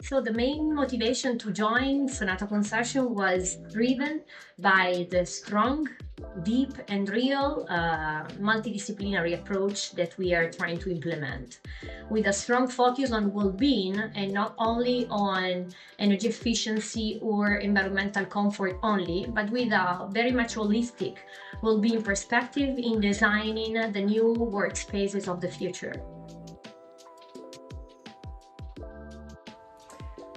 So the main motivation to join SONATA Consortium was driven by the strong, deep and real multidisciplinary approach that we are trying to implement, with a strong focus on well-being and not only on energy efficiency or environmental comfort only, but with a very much holistic well-being perspective in designing the new workspaces of the future.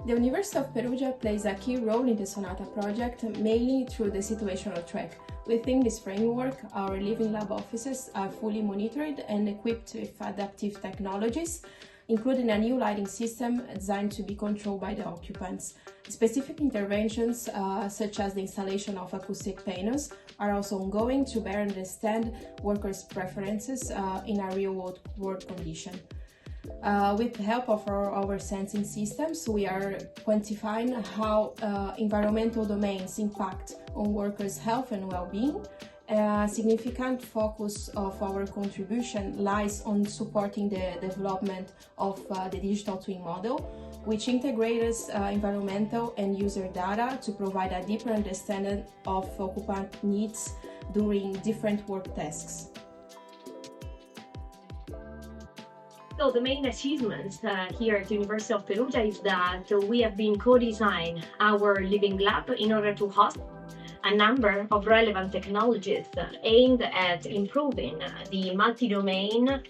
The University of Perugia plays a key role in the SONATA project, mainly through the Situational Track. Within this framework, our living lab offices are fully monitored and equipped with adaptive technologies, including a new lighting system designed to be controlled by the occupants. Specific interventions, such as the installation of acoustic panels, are also ongoing to better understand workers' preferences in a real-world condition. With the help of our sensing systems, we are quantifying how environmental domains impact on workers' health and well-being. A significant focus of our contribution lies on supporting the development of the digital twin model, which integrates environmental and user data to provide a deeper understanding of occupant needs during different work tasks. So the main achievements here at the University of Perugia is that we have been co-designed our living lab in order to host a number of relevant technologies aimed at improving the multi-domain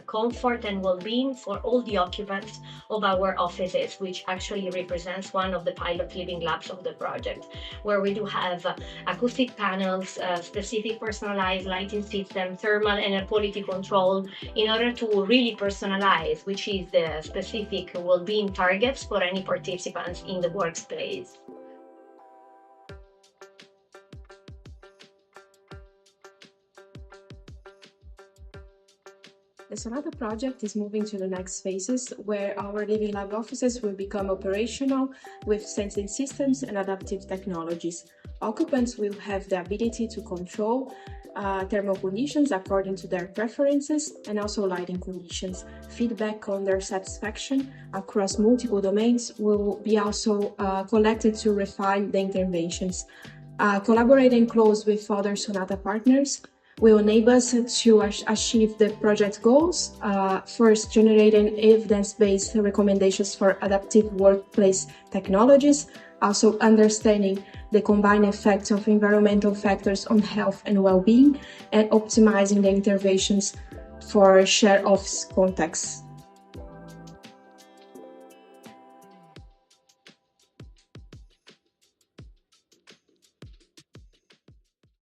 comfort and well-being for all the occupants of our offices, which actually represents one of the pilot living labs of the project, where we do have acoustic panels, specific personalized lighting system, thermal and air quality control, in order to really personalize, which is the specific well-being targets for any participants in the workspace. The SONATA project is moving to the next phases, where our living lab offices will become operational with sensing systems and adaptive technologies. Occupants will have the ability to control thermal conditions according to their preferences and also lighting conditions. Feedback on their satisfaction across multiple domains will be also collected to refine the interventions. Collaborating close with other SONATA partners will enable us to achieve the project goals, first generating evidence-based recommendations for adaptive workplace technologies, also understanding the combined effects of environmental factors on health and well-being, and optimizing the interventions for shared office contexts.